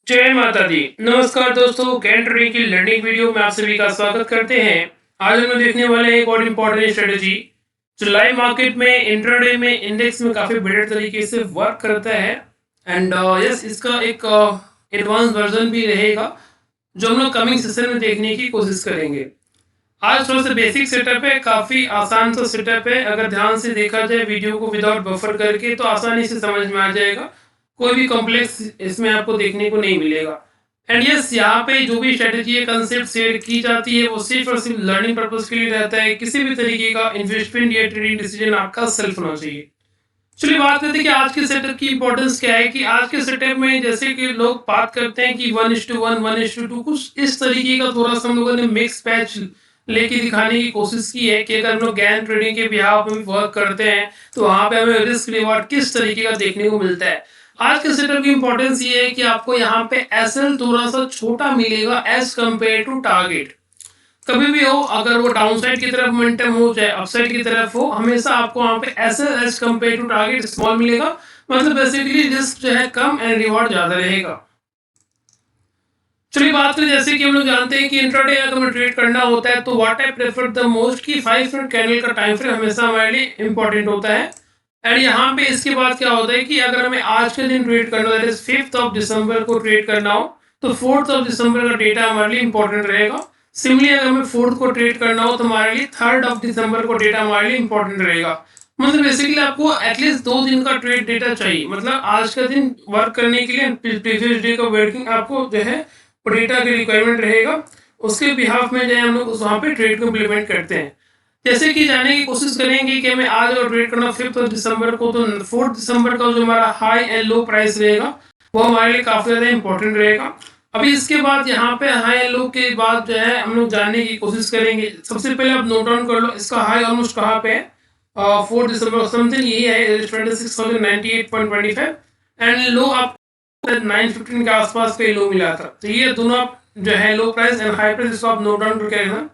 जय माता दी। नमस्कार दोस्तों, कैन ट्रेडिंग की लर्निंग वीडियो में आप सभी का स्वागत करते हैं। आज हम लोग देखने वाले हैं एक और इम्पोर्टेंट स्ट्रेटजी जो लाइव मार्केट में इंट्राडे में इंडेक्स में काफी बेटर तरीके से वर्क करता है। एंड यस, इसका एक एडवांस वर्जन भी रहेगा जो हम लोग कमिंग सेशन में देखने की कोशिश करेंगे। आज थोड़ा सा बेसिक सेटअप है, काफी आसान सा सेटअप है। अगर ध्यान से देखा जाए वीडियो को विदाउट बफर करके तो आसानी से समझ में आ जाएगा। कोई भी कॉम्प्लेक्स इसमें आपको देखने को नहीं मिलेगा। एंड यस, यहाँ पे जो भी स्ट्रेटेजी है, कंसेप्ट शेयर की जाती है, वो सिर्फ और सिर्फ लर्निंग पर्पज के लिए रहता है। किसी भी तरीके का इन्वेस्टमेंट या ट्रेडिंग डिसीजन आपका सेल्फ होना चाहिए। चलिए बात करते हैं कि आज के सेटअप की इंपॉर्टेंस क्या है। कि आज के सेटअप में जैसे कि लोग बात करते हैं कि 1:1 1:2 कुछ इस तरीके का थोड़ा सा हम लोगों ने मिक्स पैच लेके दिखाने की कोशिश की है कि अगर हम लोग गैन ट्रेडिंग के बिहाफ में वर्क करते हैं तो वहां पे हमें रिस्क रिवॉर्ड किस तरीके का देखने को मिलता है। आज के सेटअप की इंपॉर्टेंस ये है कि आपको यहाँ पे एसएल थोड़ा सा छोटा मिलेगा एज कम्पेयर टू टारगेट। कभी भी हो, अगर वो डाउन साइड की तरफ मोमेंटम हो चाहे अपसाइड की तरफ हो, हमेशा आपको वहां पे SL as compare to target small मिलेगा। मतलब बेसिकली रिस्क जो है कम एंड रिवॉर्ड ज्यादा रहेगा। चलिए बात करें, जैसे कि हम लोग जानते हैं कि इंट्राडे अगर हमें ट्रेड करना होता है तो what I prefer the most की 5 मिनट कैंडल का टाइम फ्रेम हमेशा हमारे लिए इंपॉर्टेंट होता है। एंड यहाँ पे इसके बाद क्या होता है कि अगर हमें आज के दिन ट्रेड करना हो, that is 5th of December को ट्रेड करना हो, तो 4th ऑफ दिसंबर का डेटा हमारे लिए इंपॉर्टेंट रहेगा। सिमिलरली अगर हमें 4th को ट्रेड करना हो तो हमारे लिए 3rd ऑफ दिसंबर को डेटा हमारे लिए इंपॉर्टेंट रहेगा। मतलब बेसिकली आपको एटलीस्ट 2 दिन का ट्रेड डेटा चाहिए। मतलब आज का दिन वर्क करने के लिए प्रीवियस डे का वर्किंग आपको जो है डेटा की रिक्वायरमेंट रहेगा। उसके बिहाफ में जो है हम लोग वहाँ पे ट्रेड को इम्प्लीमेंट करते हैं। जैसे कि जाने की कोशिश करेंगे कि हमें आज अगर ट्रेड करना 5th दिसंबर को, तो 4th दिसंबर का जो हमारा हाई एंड लो प्राइस रहेगा वो हमारे लिए काफी ज्यादा इंपॉर्टेंट रहेगा। अभी इसके बाद यहाँ पे हाई एंड लो के बाद जो है हम लोग जानने की कोशिश करेंगे। सबसे पहले आप नोट डाउन कर लो इसका हाई ऑलमोस्ट कहाँ पे है। 4 दिसंबर समथिंग यही है 26,098.25 एंड लो आप 915 के आसपास का लो मिला था। तो ये दोनों आप जो है लो प्राइस एंड हाई प्राइस इसको आप नोट डाउन करके रखना।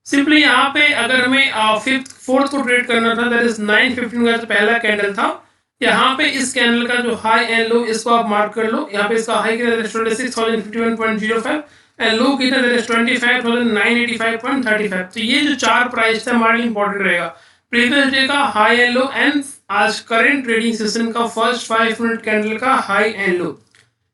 सिंपली यहाँ पे अगर हमें 4th को ट्रेड करना था, दैट इज 9:15 का जो पहला कैंडल था, यहाँ पे इस कैंडल का जो हाई एंड लो इसको आप मार्क कर लो। यहाँ पे इसका हाई कितना 26,051.05 एंड लो कितना 25,985.35। तो ये जो चार प्राइस थे हमारे लिए इंपॉर्टेंट रहेगा। प्रीवियस डे का हाई एंड लो एंड आज करेंट ट्रेडिंग सेशन का फर्स्ट 5 मिनट कैंडल का हाई एंड लो।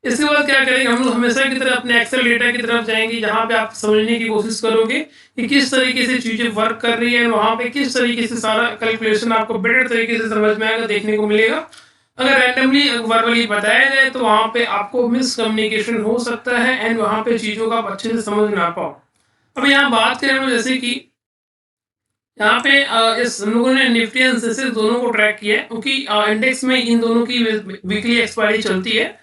इसके बाद क्या करेंगे, हम लोग हमेशा की तरह अपने एक्सेल डेटा की तरफ जाएंगे जहां पे आप समझने की कोशिश करोगे कि किस तरीके से चीजें वर्क कर रही है, वहां पे किस तरीके से सारा कैलकुलेशन आपको बेटर तरीके से समझ में आएगा, देखने को मिलेगा। अगर रैंडमली वर्बली बताया जाए तो वहां पे आपको मिसकम्युनिकेशन हो सकता है एंड वहां पे चीजों का आप अच्छे से समझ ना पाओ। अब यहाँ बात करें हम जैसे कि यहाँ पे इस हम लोगों ने निफ्टी एंड सेंसेक्स दोनों को ट्रैक किया है क्योंकि इंडेक्स में इन दोनों की वीकली एक्सपायरी चलती है।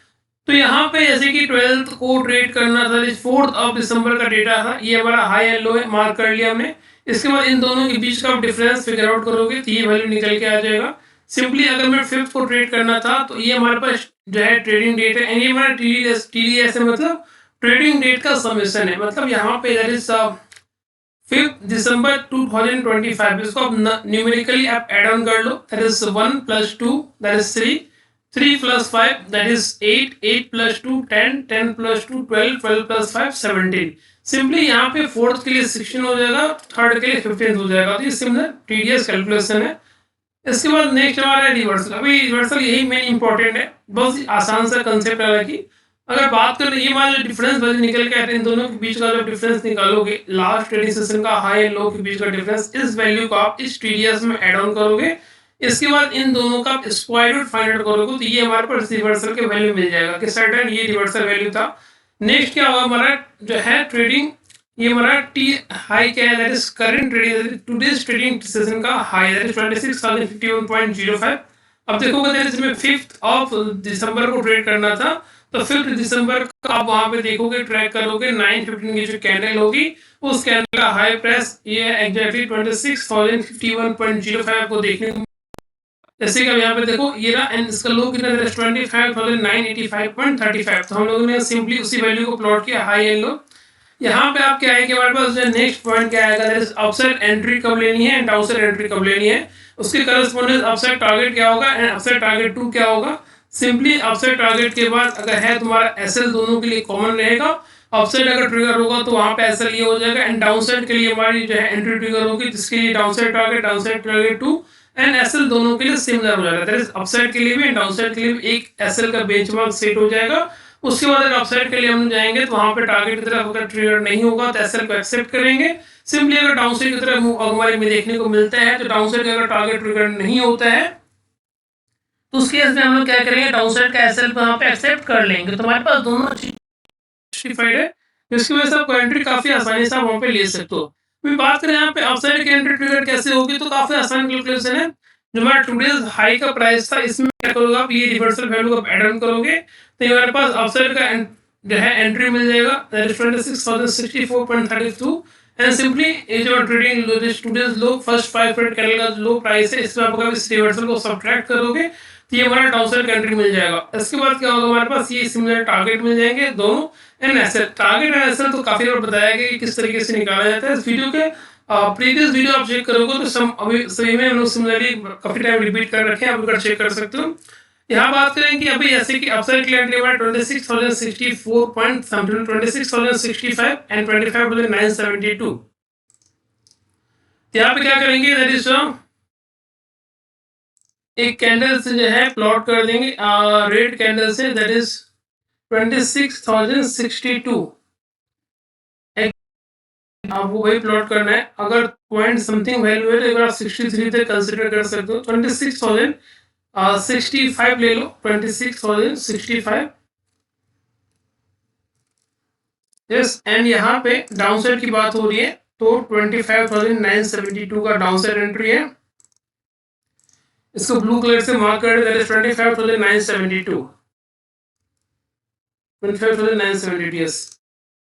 तो यहाँ पे जैसे कि 12th को ट्रेड करना था, 4th ऑफ दिसंबर का डेटा था, ये हमारा हाई एंड लो है, मार्क कर लिया हमने। इसके बाद इन दोनों के बीच का डिफरेंस फिगर आउट करोगे तो ये वैल्यू निकल के आ जाएगा। सिंपली अगर मैं 5th को ट्रेड करना था तो ये हमारे पास जो है ट्रेडिंग डेट है एंड ये हमारा टीडीएस है, मतलब ट्रेडिंग डेट का समेशन है। मतलब यहाँ पे दैट इज 5th दिसंबर 2025। इसको आप न्यूमेरिकली आप एड ऑन कर लो, that is 1 + 2 that is 3, 3 + 5 that is 8, 8 + 2 10, 10 + 2 12, 12 + 5 17। Simply यहाँ पे 4th के लिए 16 हो जाएगा, 3rd के लिए 15 हो जाएगा। तो ये सिमिलर टीडीएस कैलकुलेशन है। इसके बाद नेक्स्ट हमारा है रिवर्सल। अभी रिवर्सल यही मेन इंपॉर्टेंट है, बहुत आसान सा कंसेप्ट है कि अगर बात करें ये हमारा जो डिफरेंस वैल्यू निकल के आते हैं, इन दोनों के बीच का जो डिफरेंस निकालोगे, लास्ट ट्रेडिंग सेशन का हाई एंड लो के बीच का डिफरेंस, इस वैल्यू को आप इस टीडीएस में ऐड ऑन करोगे। इसके बाद इन दोनों का स्क्वायर रूट फाइंड आउट करोगे तो ये हमारे पास रिवर्सल के वैल्यू मिल जाएगा कि सर्टेन ये रिवर्सल वैल्यू था। नेक्स्ट क्या होगा हमारा जो है ट्रेडिंग, ये हमारा टी हाई क्या है, that is current trading today's trading session का हाई दैट इज 26,051.05। अब देखोगे दैट इज में 5th ऑफ दिसंबर को ट्रेड करना था, तो 5th दिसंबर का आप वहां पे देखोगे, ट्रैक करोगे 9:15 की जो कैंडल होगी उस कैंडल का हाई प्राइस ये है एग्जैक्टली 26,051.05 आपको देखने को। जैसे कि अब यहाँ पे देखो ये रहा एंड इसका लो कितना है 25,985.35। तो हम लोगों ने सिंपली उसी वैल्यू को प्लॉट किया हाई एंड लो। यहाँ पे आप क्या है कि हमारे पास जो नेक्स्ट पॉइंट क्या आएगा, अपसाइड एंट्री कब लेनी है एंड डाउनसाइड एंट्री कब लेनी है। उसके करस्पॉन्डेंस अपसाइड टारगेट क्या होगा एंड अपसाइड टारगेट 2 क्या होगा। सिंपली अपसाइड टारगेट के बाद अगर है तुम्हारा एसएल दोनों के लिए कॉमन रहेगा। अपसाइड अगर ट्रिगर होगा तो वहां पे एसएल ये हो जाएगा एंड डाउनसाइड के लिए हमारी जो है एंट्री ट्रिगर होगी जिसके लिए downside target two and SL दोनों के लिए सिमिलर हो जाएगा। दैट इज अपसाइड के लिए भी एंड डाउनसाइड के लिए भी एक एसएल का बेंचमार्क सेट हो जाएगा। उसके बाद अगर अपसाइड के लिए हम जाएंगे तो वहां पे टारगेट की तरफ अगर ट्रिगर नहीं होगा तो एसएल को एक्सेप्ट करेंगे। सिंपली अगर डाउनसाइड की तरफ हमारे में देखने को मिलता है तो डाउनसाइड का अगर टारगेट ट्रिगर नहीं होता है तो उस केस में हम लोग क्या करेंगे, डाउनसाइड का एसएल वहां पे एक्सेप्ट कर लेंगे। तो हमारे पास दोनों चीज जस्टिफाइड है, जिसकी वजह से आप एंट्री काफी आसानी से आप वहां पे ले सकते हो। अभी बात करें यहाँ पे अपसाइड की एंट्री ट्रिगर कैसे होगी, तो काफी आसान कैलकुलेशन है। जो हमारा टुडेज हाई का प्राइस था इसमें क्या करोगे आप, ये रिवर्सल वैल्यू को ऐड ऑन करोगे तो ये हमारे पास अपसाइड का जो है एंट्री मिल जाएगा, दैट इज 26,064.32 एंड सिंपली ये जो ट्रेडिंग लो टुडेज लो फर्स्ट 5 मिनट कैंडल का लो प्राइस है इसमें आप अगर इस रिवर्सल को सब्ट्रैक्ट करोगे तो ये हमारा डाउनसाइड का एंट्री मिल जाएगा। इसके बाद क्या होगा, हमारे पास ये सिमिलर टारगेट मिल जाएंगे दोनों and SL. Target and SL तो काफी बार बताया गया कि किस तरीके से निकाला जाता है। इस वीडियो के प्रीवियस वीडियो आप चेक करोगे तो सभी में हम लोग सिमिलरली काफी टाइम रिपीट कर रखे हैं, आप अगर चेक कर सकते हो। यहाँ बात करें कि अभी ऐसे कि अपसाइड के लिए एंट्री हमारा 26,064 पॉइंट 26,065 एंड 25,972। यहाँ पे क्या करेंगे, दैट इज एक कैंडल से जो है प्लॉट कर देंगे रेड कैंडल से, दैट इज 26,062। आपको वही प्लॉट करना है। अगर पॉइंट समथिंग वैल्यू है तो अगर आप 63 तक कंसिडर कर सकते हो। 26,065 ले लो, 26,065 यस। एंड यहाँ पे डाउनसाइड की बात हो रही है तो 25,972 का डाउनसाइड एंट्री है। इसको ब्लू कलर से मार्क कर, दैट इज 25,972 25,972 यस।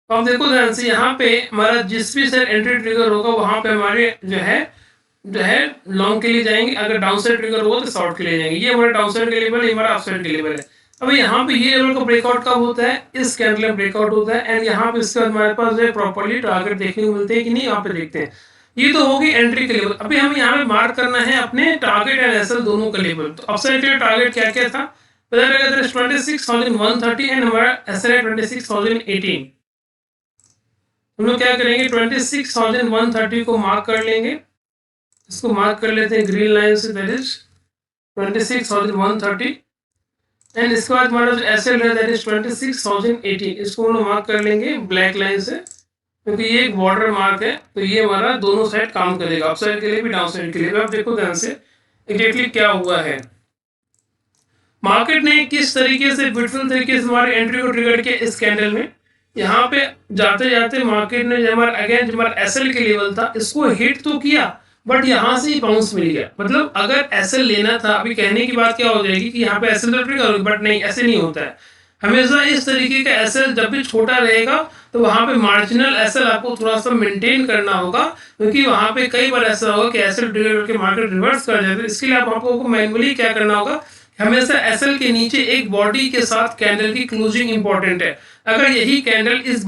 तो आप देखो ध्यान से यहाँ पे हमारा जिस भी सर एंट्री ट्रिगर होगा वहां पे हमारे जो है लॉन्ग के लिए जाएंगे, अगर डाउनसाइड ट्रिगर होगा तो शॉर्ट के लिए जाएंगे। ये हमारा डाउनसाइड के लेवल है, हमारा अपसाइड के लेवल है। अब यहाँ पे ये लेवल का ब्रेकआउट कब होता है, इस कैंडल में ब्रेकआउट होता है एंड यहाँ पे इसके बाद हमारे पास जो है प्रॉपर्ली टारगेट देखने को मिलते हैं कि नहीं, यहाँ पे देखते हैं। ये तो होगी एंट्री के लेवल। अभी हमें यहाँ पे मार्क करना है अपने टारगेट एंड एसएल दोनों का लेवल। तो अपसाइड के लिए टारगेट क्या क्या था, 26,130 एंड हमारा एसएल है 26,018। हम लोग क्या करेंगे, 26,130 को मार्क कर लेंगे। इसको मार्क कर लेते हैं ग्रीन लाइन से, दैट इज 26,130 एंड इसके बाद हमारा जो एसएल है दैट इज 26,018। इसको हम लोग मार्क कर लेंगे ब्लैक लाइन से क्योंकि ये एक बॉर्डर मार्क है। तो ये हमारा दोनों साइड काम करेगा, अप साइड के लिए भी डाउन साइड के लिए भी। आप देखो ध्यान से एग्जैक्टली क्या हुआ है, मार्केट ने किस तरीके से ब्यूटीफुल तरीके से हमारे एंट्री को ट्रिगर किया इस कैंडल में। यहाँ पे जाते जाते मार्केट ने जो हमारा अगेन जो हमारा एसएल के लेवल था इसको हिट तो किया बट यहाँ से ही बाउंस मिल गया। मतलब अगर एसएल लेना था, अभी कहने की बात क्या हो जाएगी कि यहाँ पे एसएल तो ट्रिगर होगी, बट नहीं, ऐसे नहीं होता है। हमेशा इस तरीके का एसएल जब भी छोटा रहेगा तो वहां पे मार्जिनल एसएल आपको थोड़ा सा मेंटेन करना होगा, क्योंकि वहां पे कई बार ऐसा होगा कि एसएल ट्रिगर करके मार्केट रिवर्स कर जाए। इसके लिए आपको मैनुअली क्या करना होगा, हमेशा एसएल के नीचे एक बॉडी के साथ कैंडल की क्लोजिंग इंपॉर्टेंट है। अगर यही कैंडल इस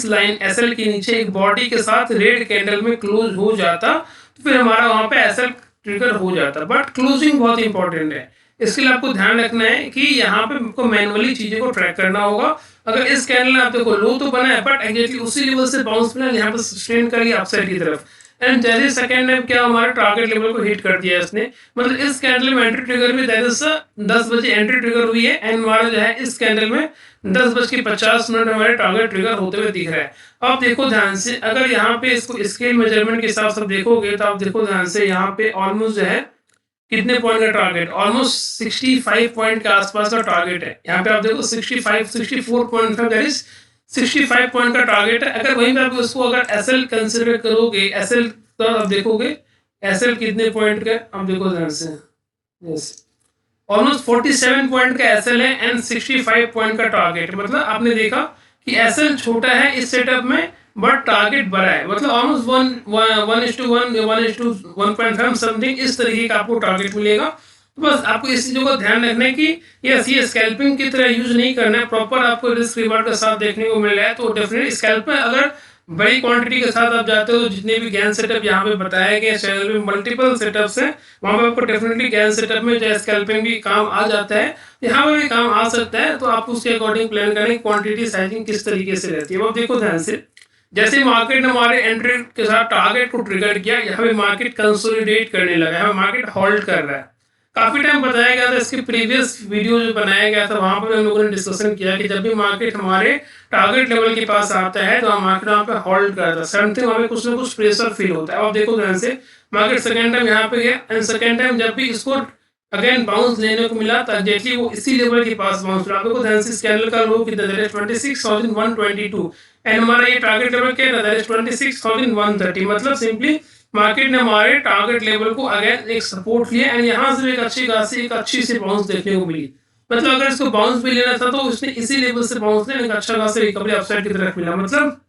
लाइन एसएल के नीचे एक बॉडी के साथ रेड कैंडल में क्लोज हो जाता तो फिर हमारा वहां पे एसएल ट्रिगर हो जाता। बट क्लोजिंग बहुत इंपॉर्टेंट है, इसके लिए आपको ध्यान रखना है कि यहाँ पे आपको मैनुअली चीजों को ट्रैक करना होगा। अगर इस कैंडल में आप देखो लो तो बना है बट एग्जैक्टली उसी लेवल से बाउंस मिला, यहाँ पे सस्टेन करिए अपसाइड की तरफ एंड जैसे सेकंड टाइम क्या हमारे टारगेट लेवल को हिट कर दिया इसने। मतलब इस कैंडल में एंट्री ट्रिगर भी दैट इज 10 बजे एंट्री ट्रिगर हुई है एंड हमारा जो है इस कैंडल में 10:50 हमारे टारगेट ट्रिगर होते हुए दिख रहा है। आप देखो ध्यान से, अगर यहाँ पे इसको स्केल मेजरमेंट के हिसाब से देखोगे तो आप देखो ध्यान से यहाँ पे ऑलमोस्ट जो है कितने पॉइंट का टारगेट, ऑलमोस्ट 65 पॉइंट के आसपास का टारगेट है। यहाँ पे आप देखो 64.5 दैट इज 65 पॉइंट का टारगेट है। अगर वहीं पे आप उसको अगर एसएल कंसिडर करोगे, एसएल तो आप देखोगे एसएल कितने पॉइंट का, आप देखो ध्यान से यस ऑलमोस्ट 47 पॉइंट का एसएल है एंड 65 पॉइंट का टारगेट। मतलब आपने देखा कि एसएल छोटा है इस सेटअप में बट टारगेट बड़ा है। मतलब ऑलमोस्ट 1:1 समथिंग इस तरीके का आपको टारगेट मिलेगा। तो बस आपको इस चीजों का ध्यान रखना है कि ये स्कैल्पिंग की तरह यूज नहीं करना है, प्रॉपर आपको रिस्क रिवार्ड का साथ देखने को मिल रहा है। तो डेफिनेटली स्कैल्प में अगर बड़ी क्वांटिटी के साथ आप जाते हो तो जितने भी ज्ञान सेटअप यहाँ पे बताए गए चैनल पे मल्टीपल सेटअप्स हैं, वहाँ पे आपको डेफिनेटली ज्ञान सेटअप में चाहे स्कैल्पिंग भी काम आ जाता है, यहाँ पे भी काम आ सकता है। तो आप उसके अकॉर्डिंग प्लान करें क्वांटिटी साइजिंग किस तरीके से रहती है। अब देखो ध्यान से, जैसे मार्केट ने हमारे एंट्री के साथ टारगेट को ट्रिगर किया, यहाँ पे मार्केट कंसोलिडेट करने लगा है, मार्केट होल्ड कर रहा है। काफी टाइम बताया गया था, इसके प्रीवियस वीडियो जो बनाया गया था वहां पर हम लोगों ने डिस्कशन किया कि जब भी मार्केट हमारे टारगेट लेवल के पास आता है तो हम मार्केट वहाँ पे होल्ड करता है, समथिंग हमें कुछ ना कुछ प्रेशर फील होता है। अब देखो ध्यान से, मार्केट सेकंड टाइम यहाँ पे गया एंड सेकंड टाइम जब भी इसको अगेन बाउंस लेने को मिला तो एग्जैक्टली वो इसी लेवल के पास बाउंस हुआ। देखो ध्यान से, इस कैंडल का लो कितना है, 26,122 एंड हमारा ये टारगेट लेवल क्या है, दैट इज 26,130। मतलब सिंपली मार्केट ने हमारे टारगेट लेवल को अगेन एक सपोर्ट लिया एंड यहाँ से एक अच्छी खासी एक अच्छी सी बाउंस देखने को मिली। मतलब अगर इसको बाउंस भी लेना था तो उसने इसी लेवल से बाउंस लेने का अच्छा खासा रिकवरी अपसाइड की तरफ मिला। मतलब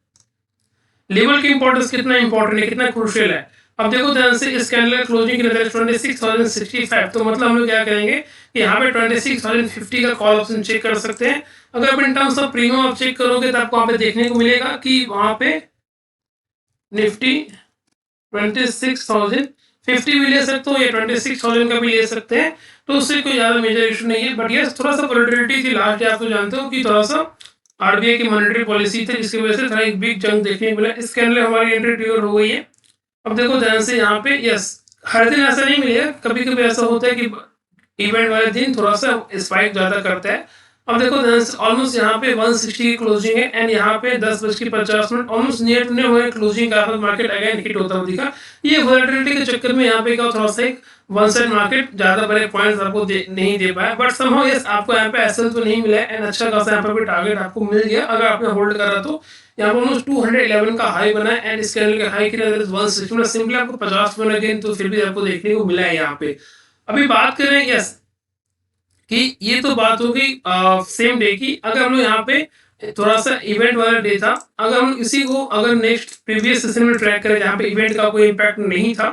लेवल की इंपॉर्टेंस कितना इंपॉर्टेंट है, कितना क्रूशियल है। अब देखो ध्यान से, इस कैंडल क्लोजिंग की नजर 26,065, तो मतलब हम लोग क्या करेंगे कि यहाँ पे 26,050 का कॉल ऑप्शन चेक कर सकते हैं। अगर आप इन टर्म्स ऑफ प्रीमियम आप चेक करोगे तो आपको वहां पे देखने को मिलेगा कि वहां पे निफ्टी 26,050 भी ले सकते हो या 26,000 का भी ले सकते हैं, तो उससे कोई ज्यादा मेजर इशू नहीं है। बट ये थोड़ा सा वोलेटिलिटी थी लास्ट डे, आप तो जानते हो कि थोड़ा सा आरबीआई की मॉनेटरी पॉलिसी थी जिसकी वजह से थोड़ा एक बिग जंग देखने को मिला। इस कैंडल हमारी एंट्री ट्रिगर हो गई है। अब देखो ध्यान से यहाँ पे, यस हर दिन ऐसा नहीं मिलेगा, कभी कभी ऐसा होता है कि इवेंट वाले दिन थोड़ा सा स्पाइक ज्यादा करता है। अब देखो ऑलमोस्ट यहाँ पे 160 की क्लोजिंग है एंड यहाँ पे 10:50 ऑलमोस्ट नियर टू नियर हमारे क्लोजिंग का मार्केट अगेन हिट होता हुआ दिखा। ये वोलेटिलिटी के चक्कर में यहाँ पे क्या थोड़ा सा एक वन साइड मार्केट ज्यादा बड़े पॉइंट्स आपको नहीं दे पाया, बट समहाउ यस आपको यहाँ पे एसएल तो नहीं मिला है एंड अच्छा खासा यहाँ पे टारगेट आपको मिल गया अगर आपने होल्ड करा तो। यहाँ पे ऑलमोस्ट 211 का हाई बना है एंड इस कैंडल के हाई की नजर 160, मतलब सिंपली आपको 50 पॉइंट अगेन तो फिर भी आपको देखने को मिला है यहाँ पे। अभी बात करें यस कि ये तो बात हो गई सेम डे की। अगर हम लोग यहाँ पे थोड़ा सा इवेंट वाला डे था, अगर हम इसी को अगर नेक्स्ट प्रीवियस सेशन में ट्रैक करें जहाँ पे इवेंट का कोई इम्पैक्ट नहीं था,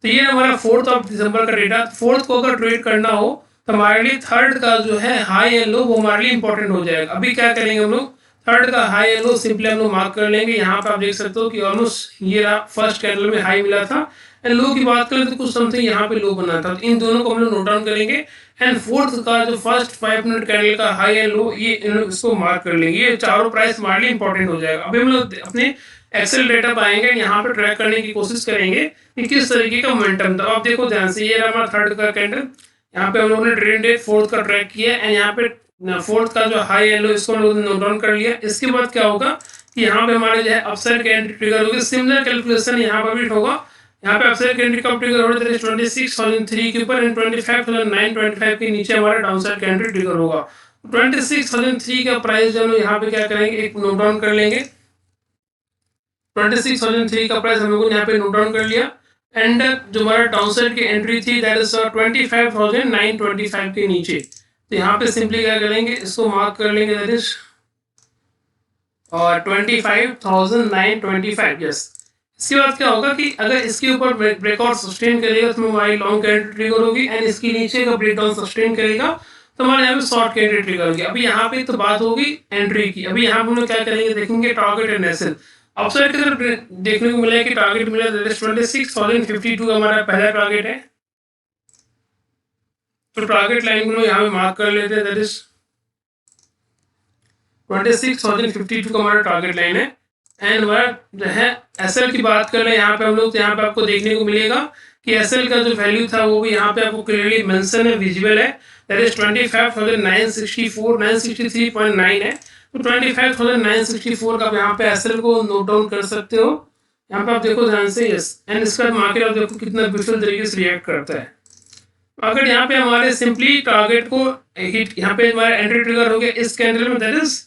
तो ये हमारा 4 दिसंबर का डेटा। 4 को अगर ट्रेड करना हो तो हमारे लिए थर्ड का जो है हाई एंड लो वो हमारे लिए इंपॉर्टेंट हो जाएगा। अभी क्या करेंगे हम लोग, थर्ड का हाई एंड लो सिंपली हम लोग मार्क कर लेंगे। यहाँ पे आप देख सकते हो कि ऑलमोस्ट ये फर्स्ट कैंडल में हाई मिला था एंड लो की बात करें तो कुछ समथिंग यहाँ पे लो बना था, तो इन दोनों को हम लोग नोट डाउन करेंगे एंड फोर्थ का जो फर्स्ट 5 मिनट कैंडल का हाई एंड लो ये इसको मार्क कर लेंगे। ये चारों प्राइस हमारे लिए इंपॉर्टेंट हो जाएगा। अभी हम लोग अपने एक्सेल डेटा पाएंगे, यहाँ पे ट्रैक करने की कोशिश करेंगे कि किस तरीके का मोमेंटम था। आप देखो ध्यान से, ये हमारा थर्ड का कैंडल, यहाँ पे हम लोगों ने ट्रेंड डे फोर्थ का ट्रैक किया एंड यहाँ पे फोर्थ का जो हाई एंड लो इसको हम लोगों ने नोट डाउन कर लिया। इसके बाद क्या होगा कि यहाँ पे हमारे जो है अपसाइड का एंट्री ट्रिगर होगी, सिमिलर कैलकुलेशन यहाँ पर भी होगा। यहाँ पे अपसाइड का एंट्री कब ट्रिगर हो रहा है, 26,003 के ऊपर एंड 25,925 के नीचे हमारा डाउनसाइड का एंट्री ट्रिगर होगा। 26,003 का प्राइस जो हम यहाँ पे क्या करेंगे, एक नोट डाउन कर लेंगे। 26,003 का प्राइस हम लोगों ने यहाँ पे नोट डाउन कर लिया एंड जो हमारा डाउनसाइड की एंट्री थी दैट इज 25,925 के नीचे। तो यहाँ पे सिंपली क्या करेंगे, इसको मार्क कर लेंगे, दैट इज और 25,925। यस, इसके बाद क्या होगा कि अगर इसके ऊपर ब्रेकआउट सस्टेन करेगा तो हमारी लॉन्ग कैंडल ट्रिगर होगी एंड इसके नीचे का ब्रेकडाउन सस्टेन करेगा तो हमारे यहाँ पे शॉर्ट कैंडल ट्रिगर होगी। अभी यहाँ पे तो बात होगी एंट्री की। अभी यहाँ पे हम लोग क्या करेंगे, देखेंगे टारगेट एंड एसएल। अपसाइड की तरफ देखने को मिला कि टारगेट मिला 26,052 का हमारा पहला टारगेट है। तो टारगेट लाइन को यहाँ पे मार्क कर लेते हैं, दैट इज 26,052 का हमारा टारगेट लाइन है एंड हमारा जो है एसएल की बात कर रहे हैं यहाँ पे हम लोग, तो यहाँ पे आपको देखने को मिलेगा कि एसएल का जो वैल्यू था वो भी यहाँ पे आपको क्लियरली मेंशन है, विजिबल है, दैट इज 25,963.9 है। तो 25,964 का यहाँ पे एसएल को नोट डाउन कर सकते हो। यहाँ पे आप देखो ध्यान से, यस, एंड इसका मार्केट आप देखो कितना ब्यूटीफुल तरीके से रिएक्ट करता है। अगर यहाँ पे हमारे सिंपली टारगेट को हिट, यहाँ पे हमारा एंट्री ट्रिगर हो गया इस कैंडल में, दैट इज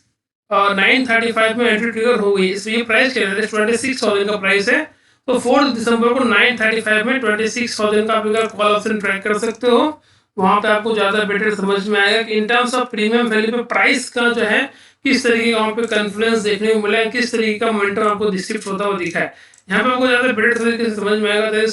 935 में एंट्री ट्रिगर हो गई। इसलिए प्राइस क्या है, 26,000 का प्राइस है। तो 4 दिसंबर को 935 में 26,000 का आप कॉल ऑप्शन ट्रैक कर सकते हो। वहां पे आपको ज्यादा बेटर समझ में आएगा कि इन टर्म्स ऑफ प्रीमियम वैल्यू पे प्राइस का जो है किस तरीके का वहाँ पे कॉन्फ्लुएंस देखने को मिला है, किस तरीके का मोमेंटम आपको डिस्क्रिप्ट होता हुआ दिखा है। यहाँ पे आपको ज्यादा बेटर तरीके से समझ में आएगा।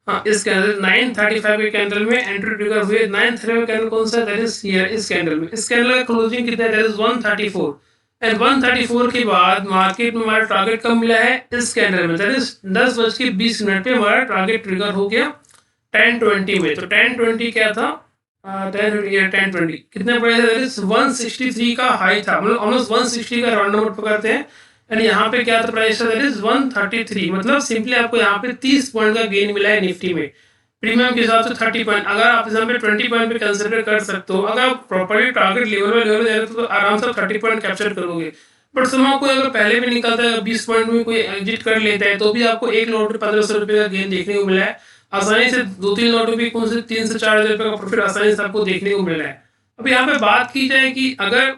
हाँ, इस कैंडल 935 के कैंडल में एंट्री ट्रिगर हुए। 935 कैंडल कौन सा है, दैट इज हियर, इस कैंडल में। इस कैंडल का क्लोजिंग कितना है, दैट इज 134 एंड 134 के बाद मार्केट में हमारा टारगेट कब मिला है इस कैंडल में, दैट इज 10:20 पे हमारा टारगेट ट्रिगर हो गया 10:20 में। तो 10:20 क्या था, 10:20 कितने प्राइस है, दैट इज 163 का हाई था, मतलब ऑलमोस्ट 160 का राउंड नंबर पकड़ते हैं। एंड यहाँ पे क्या था प्राइस था, दैट इज 133, मतलब सिंपली आपको यहाँ पे 30 पॉइंट का गेन मिला है निफ्टी में। प्रीमियम के हिसाब से 30 पॉइंट, अगर आप यहाँ पे 20 पॉइंट पे कंसिडर कर सकते हो, अगर आप प्रॉपर्ली टारगेट लेवल में लेवल दे रहे हो तो आराम से 30 पॉइंट कैप्चर करोगे। बट समय कोई अगर पहले भी निकलता है 20 पॉइंट में कोई एग्जिट कर लेता है तो भी आपको एक लॉट में 1500 रुपये का गेन देखने को मिला है। आसानी से 2-3 लॉट में भी कौन से 3 से 4 हज़ार रुपये का प्रॉफिट आसानी से आपको देखने को मिल रहा है। अब यहाँ पे बात की जाए कि अगर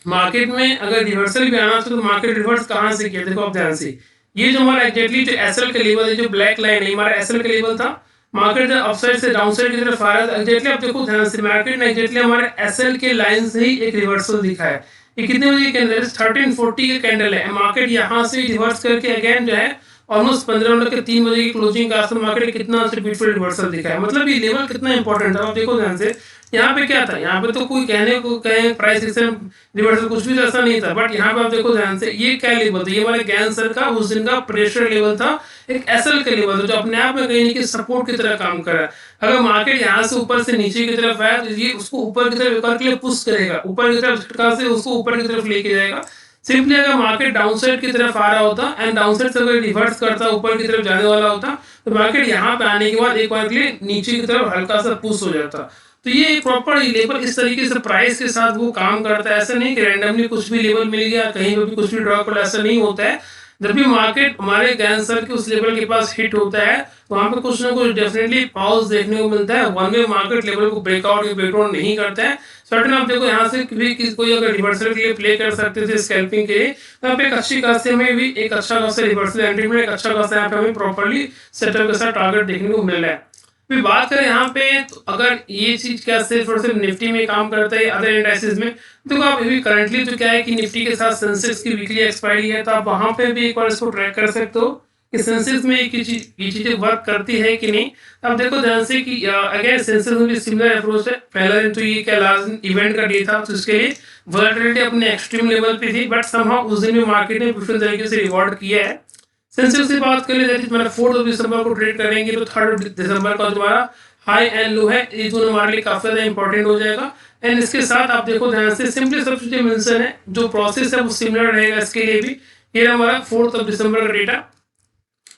मार्केट में अगर रिवर्सल भी आना तो मार्केट रिवर्स कहाँ से किया, देखो आप ध्यान से, ये जो हमारा एग्जैक्टली जो एसएल का लेवल है, जो ब्लैक लाइन है हमारा एसएल का लेवल था। मार्केट जब अपसाइड से डाउनसाइड की तरफ आ रहा था एग्जैक्टली, आप देखो ध्यान से मार्केट ने एग्जैक्टली हमारे एसएल के लाइन से ही एक रिवर्सल दिखा है। ये कितने बजे कैंडल है, 1340 का कैंडल है। मार्केट यहाँ से रिवर्स करके अगेन जो है ऑलमोस्ट 15 मिनट के 3 बजे की क्लोजिंग का आसपास मार्केट कितना ब्यूटीफुल रिवर्सल दिखा है। मतलब ये लेवल कितना इंपॉर्टेंट है, आप देखो ध्यान से। यहाँ पे क्या था, यहाँ पे तो कोई कहने को कहे प्राइस एक्शन रिवर्सल कुछ भी ऐसा नहीं था, बट यहाँ पे आप देखो ध्यान से ये क्या लेवल था, ये हमारे कैंसर का उस दिन का प्रेशर लेवल था, एक एसएल का लेवल था जो अपने आप में कहीं ना कहीं सपोर्ट की तरह काम कर रहा है। अगर मार्केट यहाँ से ऊपर से नीचे की तरफ आया तो ये उसको ऊपर की तरफ एक बार के लिए पुश करेगा, ऊपर की तरफ झटका से उसको ऊपर की तरफ लेके जाएगा। सिंपली अगर मार्केट डाउनसाइड की तरफ आ रहा होता एंड डाउनसाइड से अगर रिवर्स करता ऊपर की तरफ जाने वाला होता तो मार्केट यहाँ पे आने के बाद एक बार के लिए नीचे की तरफ हल्का सा पुश हो जाता। तो ये एक प्रॉपर लेवल इस तरीके से प्राइस के साथ वो काम करता है। ऐसा नहीं कि रैंडमली कुछ भी लेवल मिल गया कहीं पे भी कुछ भी ड्रॉप कर, ऐसा नहीं होता है। जब भी मार्केट हमारे कैंसर के उस लेवल के पास हिट होता है तो वहां पे कुछ ना कुछ डेफिनेटली पॉज देखने को मिलता है, वन वे मार्केट लेवल को ब्रेकआउट या ब्रेकडाउन नहीं करता है। सर्टेन आप देखो यहाँ से भी कोई अगर रिवर्सल के लिए प्ले कर सकते थे स्कैल्पिंग के लिए तो यहाँ पे एक अच्छी खासी हमें भी एक अच्छा खासा रिवर्सल एंट्री में एक अच्छा खासा यहाँ पे हमें प्रॉपरली सेटअप के साथ टारगेट देखने को मिल रहा है। फिर बात करें यहाँ पे तो अगर ये चीज क्या सिर्फ और सिर्फ निफ्टी में काम करता है अदर इंडाइसेस में, देखो आप अभी करंटली तो क्या है कि निफ्टी के साथ सेंसेक्स की वीकली एक्सपायरी है तो आप वहां पे भी एक बार इसको ट्रैक कर सकते हो कि सेंसेक्स में ये चीजें वर्क करती है कि नहीं। अब देखो ध्यान से कि अगेन सेंसेक्स में भी सिमिलर अप्रोच है। पहला दिन तो ये क्या लास्ट इवेंट का डे था तो इसके लिए वोलेटिलिटी अपने एक्सट्रीम लेवल पे थी, बट समहाउ उस दिन भी मार्केट ने डिफरेंट तरीके से रिवॉर्ड किया है। सेंसेक्स की बात करें दैट इज मैंने 4 दिसंबर को ट्रेड करेंगे तो 3 दिसंबर का तुम्हारा हाई एंड लो है, ये दोनों हमारे लिए काफी ज्यादा इंपॉर्टेंट हो जाएगा। एंड इसके साथ आप देखो ध्यान से सिंपली सब चीजें मेंशन है, जो प्रोसेस है वो सिमिलर रहेगा इसके लिए भी। ये हमारा 4 दिसंबर का डेटा,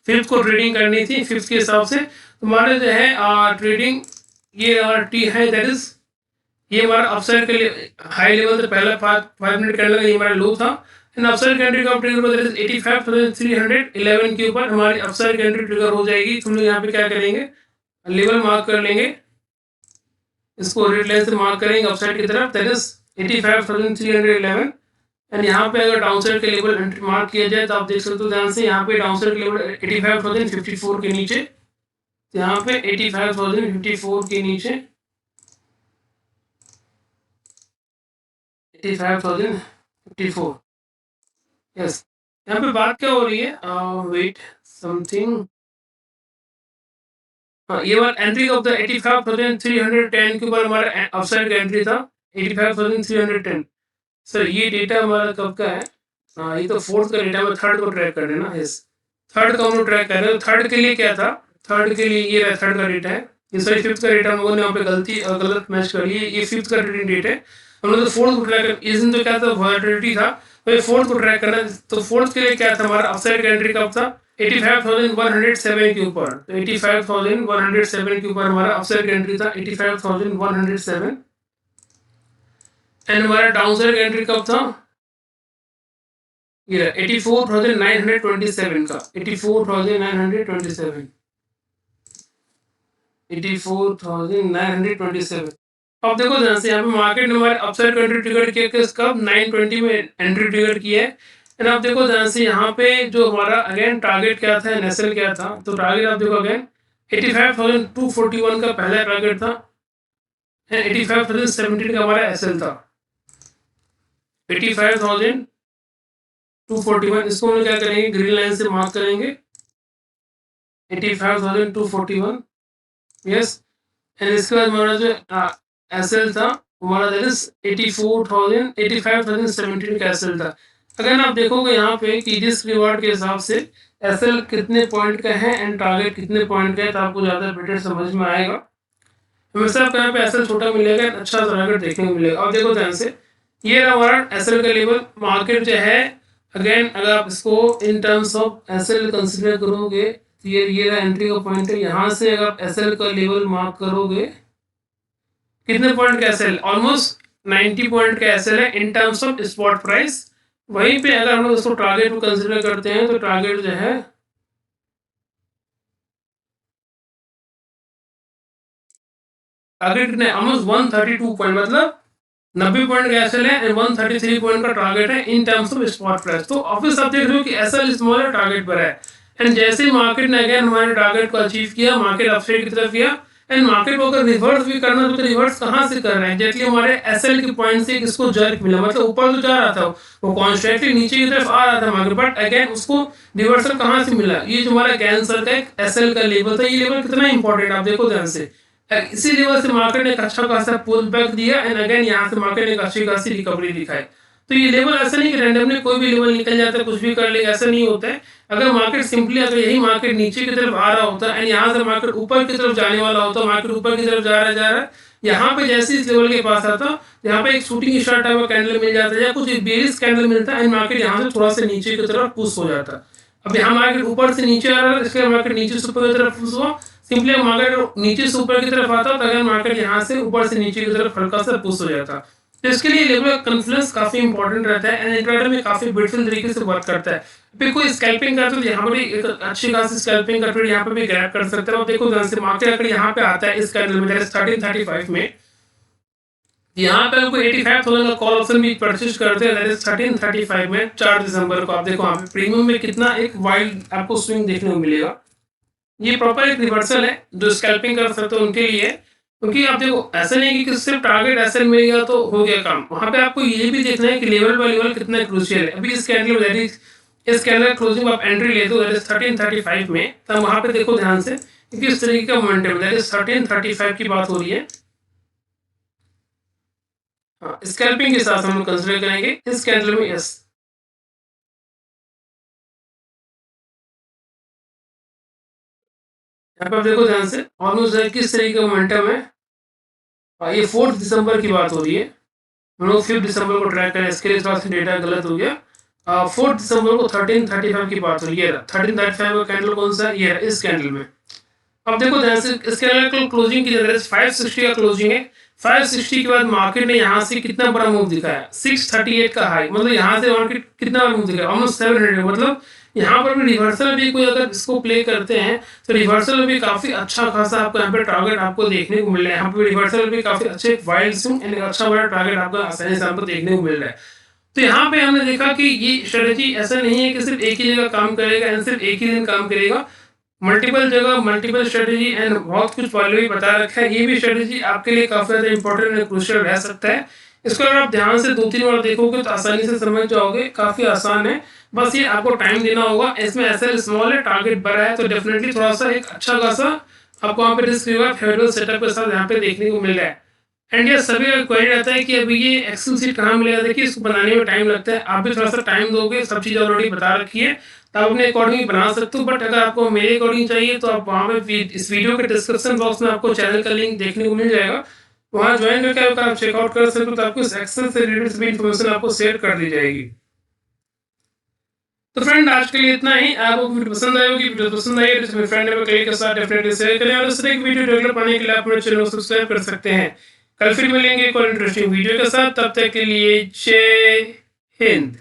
5th को ट्रेडिंग करनी थी, 5th के हिसाब से तुम्हारे जो है ट्रेडिंग ये टी है दैट इज ये हमारा अपसाइड के लिए हाई लेवल से पहला 5 मिनट कैंडल का ये हमारा लो था। एंड अपसाइड कैंडल का ट्रिगर हो जाएगा 85,311 के ऊपर हमारी अपसाइड कैंडल ट्रिगर हो जाएगी। तो हम लोग यहाँ पे क्या करेंगे, लेवल मार्क कर लेंगे, इसको रेड लाइन से मार्क करेंगे अपसाइड की तरफ दैट इज 85,311। एंड यहाँ पे अगर डाउनसाइड के लेवल मार्क किया जाए तो आप देख सकते हो ध्यान से यहाँ पे डाउनसाइड के लेवल 85,054 के नीचे, तो यहाँ पे 85,054 के नीचे 85,054, यस। यहाँ पे बात क्या हो रही है, वेट समथिंग, हाँ ये बार एंट्री ऑफ द 85,310 के ऊपर हमारा अपसाइड का एंट्री था 85,310। सर ये डेटा हमारा कब का है, ये तो 4th का डेटा में 3rd को ट्रैक कर लेना, यस 3rd का हम लोग ट्रैक कर रहे हैं। 3rd के लिए क्या था, 3rd के लिए ये 3rd का डेटा है, ये सॉरी 5th का डेटा हम लोगों ने यहाँ पे गलत मैच कर ली, ये 5th का ट्रेडिंग डेट है। हम लोग तो 4th को ट्रैक कर, इस दिन तो क्या था वॉलेटिलिटी था तो ये 4th को ट्रैक करना। तो 4th के लिए क्या था हमारा अपसाइड का एंट्री कब था 85,107 के ऊपर, तो 85,107 के ऊपर हमारा अपसाइड का एंट्री था 85,107। एंड हमारा डाउनसाइड का एंट्री कब था, ये 84,927 का, 84,927, 84,927। अब देखो ध्यान से यहाँ पे मार्केट ने हमारे अपसाइड का एंट्री ट्रिगर किया किस कब 920 में एंट्री ट्रिगर किया है। एंड आप देखो ध्यान से यहाँ पे जो हमारा अगेन टारगेट क्या था, नेसल क्या था, तो टारगेट आप देखो अगेन 85,241 का पहला टारगेट था एंड 85,017 का हमारा एसएल था। 85,241 इसको हम क्या करेंगे ग्रीन लाइन से मार्क करेंगे 85,241, यस। एंड इसके बाद हमारा जो एसएल था हमारा दैट इज 85,017 का एसएल था। अगर आप देखोगे यहाँ पे कि रिस्क रिवार्ड के हिसाब से एसएल कितने पॉइंट का है एंड टारगेट कितने पॉइंट का है, तो आपको ज़्यादा बेटर समझ में आएगा। हमेशा आपको यहाँ पे एसएल छोटा मिलेगा, अच्छा टारगेट देखने को मिलेगा। अब देखो ध्यान से, ये रहा हमारा एसएल का लेवल। मार्केट जो है अगेन, अगर आप इसको in terms of SL consider करोगे तो ये रहा एंट्री का पॉइंट है। यहाँ से अगर आप एसएल का लेवल मार्क करोगे, कितने पॉइंट का एसएल, ऑलमोस्ट 90 पॉइंट का एसएल है इन टर्म्स ऑफ स्पॉट प्राइस। वहीं पे अगर हम लोग इसको टारगेट को कंसिडर करते हैं तो टारगेट जो है टारगेट कितने, ऑलमोस्ट 132 पॉइंट, मतलब 90 पॉइंट का एसएल है एंड 133 पॉइंट का टारगेट है इन टर्म्स ऑफ स्पॉट प्राइस। तो ऑफिस आप देख रहे हो कि एसएल स्मॉल है, टारगेट पर है। एंड जैसे ही मार्केट ने अगेन हमारे टारगेट को अचीव किया, मार्केट अपसाइड की तरफ गया। एंड मार्केट को अगर रिवर्स भी करना तो रिवर्स कहाँ से कर रहे हैं, एग्जैक्टली हमारे एसएल के पॉइंट से इसको जर्क मिला, मतलब ऊपर तो जा रहा था, वो कॉन्स्टेंटली नीचे की तरफ आ रहा था मार्केट, बट अगेन उसको रिवर्सल कहाँ से मिला, ये जो हमारा कैंसर का एक एसएल का लेवल था। ये लेवल कितना इंपॉर्टेंट आप देखो ध्यान से। इसी लेवल से मार्केट ने एक अच्छा खासा पुल बैक दिया एंड अगेन यहाँ से मार्केट ने एक अच्छी खासी रिकवरी दिखाई। तो ये लेवल ऐसा नहीं कि रैंडमली कोई भी लेवल निकल जाता है कुछ भी कर लेगा, ऐसा नहीं होता है। अगर मार्केट सिंपली, अगर यही मार्केट नीचे की तरफ आ रहा होता है एंड यहाँ से मार्केट ऊपर की तरफ जाने वाला होता, मार्केट ऊपर की तरफ जा रहा है, यहाँ पे जैसे इस लेवल के पास आता, यहाँ पे एक शूटिंग स्टार टाइप का कैंडल मिल जाता है या कुछ बेरिश कैंडल मिलता है एंड मार्केट यहाँ से थोड़ा सा नीचे की तरफ पुश हो जाता। अब यहाँ मार्केट ऊपर से नीचे आ रहा है, इसलिए मार्केट नीचे से ऊपर की तरफ पुश हुआ। सिंपली मार्केट नीचे से ऊपर की तरफ आता तो अगर मार्केट यहाँ से ऊपर से नीचे की तरफ हल्का सा पुश हो जाता। तो इसके लिए लेवल ऑफ कॉन्फिडेंस काफी इंपॉर्टेंट रहता है एंड इंट्राडे में काफी ब्यूटीफुल तरीके से वर्क करता है। फिर कोई स्कैल्पिंग करता है तो यहाँ पर भी एक अच्छी खासी स्कैल्पिंग का ट्रेड यहाँ पे भी ग्रैब कर सकता है। और देखो ध्यान से, मार्केट अगर यहाँ पे आता है इस कैंडल में 1335 में, यहाँ पे आपको 85,000 का कॉल ऑप्शन भी परचेज करते हैं, दैट इज 1335 में 4 दिसंबर को। आप देखो यहाँ पे प्रीमियम में कितना एक वाइल्ड आपको स्विंग देखने को मिलेगा। ये प्रॉपर एक रिवर्सल है जो स्कैल्पिंग कर सकते हो उनके लिए, क्योंकि आप देखो ऐसा नहीं कि सिर्फ टारगेट ऐसे मिल गया तो हो गया काम। वहां पे आपको ये भी देखना है कि लेवल बाय लेवल कितना क्रूशियल है। अभी इस कैंडल दैट इज इस कैंडल क्लोजिंग आप एंट्री ले दो दैट इज 1335 में, तब वहां पे देखो ध्यान से कि किस तरीके का मोमेंटम, दैट इज 1335 की बात हो रही है। हाँ, स्कैल्पिंग के साथ हम लोग कंसिडर करेंगे इस कैंडल में। यस, यहाँ पे आप देखो ध्यान से ऑलमोस्ट किस तरीके का मोमेंटम है। ये 4 दिसंबर की बात हो रही है, हम लोग 5 दिसंबर को ट्रैक करें, इसके लिए थोड़ा सा डेटा गलत हो गया। 4 दिसंबर को 1335 की बात हो रही है। 1335 का कैंडल कौन सा, ये है इस कैंडल में। अब देखो ध्यान से, इस कैंडल को क्लोजिंग की जगह 560 का क्लोजिंग है। 560 के बाद मार्केट ने यहाँ से कितना बड़ा मूव दिखाया, 638 का हाई, मतलब यहाँ से मार्केट कितना बड़ा मूव दिखाया, ऑलमोस्ट 700, मतलब यहाँ पर भी रिवर्सल भी कोई अगर इसको प्ले करते हैं तो रिवर्सल भी काफी अच्छा खासा आपको यहाँ पे टारगेट आपको देखने को मिल रहा है। यहाँ पे रिवर्सल भी काफी अच्छे वाइल्ड स्विंग एंड अच्छा बड़ा टारगेट आपको आसानी से आपको देखने को मिल रहा है। तो यहाँ पे हमने देखा कि ये स्ट्रेटेजी ऐसा नहीं है कि सिर्फ एक ही जगह काम करेगा एंड सिर्फ एक ही दिन काम करेगा, मल्टीपल जगह मल्टीपल स्ट्रेटेजी एंड बहुत कुछ पहले भी बता रखा है। ये भी स्ट्रेटेजी आपके लिए काफी ज्यादा इंपॉर्टेंट एंड क्रूशियल रह सकता है। इसको अगर आप ध्यान से 2-3 बार देखोगे तो आसानी से समझ जाओगे, काफी आसान है। बस ये आपको टाइम देना होगा। इसमें एसएल स्मॉल है, टारगेट बड़ा है, तो डेफिनेटली थोड़ा सा एक अच्छा खासा आपको वहाँ पे रिस्क रिवार्ड फेवरेबल सेटअप के साथ यहाँ पे देखने को मिल रहा है। एंड ये सभी का क्वेरी रहता है कि अभी ये एक्सेल सीट कहाँ मिलेगा। देखिए इसको बनाने में टाइम लगता है, आप भी थोड़ा सा टाइम दोगे, सब चीज़ ऑलरेडी बता रखी है तो आप अपने अकॉर्डिंग बना सकते हो। बट अगर आपको मेरे अकॉर्डिंग चाहिए तो आप वहाँ पे इस वीडियो के डिस्क्रिप्शन बॉक्स में आपको चैनल का लिंक देखने को मिल जाएगा, वहाँ ज्वाइन करके अगर आप चेकआउट कर सकते हो तो आपको इस एक्सेल से रिलेटेड सभी इन्फॉर्मेशन आपको शेयर कर दी जाएगी। तो फ्रेंड आज के लिए इतना ही। आपको वीडियो पसंद आई होगी, वीडियो पसंद आई तो अपने फ्रेंड के साथ डेफिनेटली शेयर करें और इस तरह की वीडियो रेगुलर पाने के लिए आप मेरे चैनल को सब्सक्राइब कर सकते हैं। कल फिर मिलेंगे एक और इंटरेस्टिंग वीडियो के साथ, तब तक के लिए जय हिंद।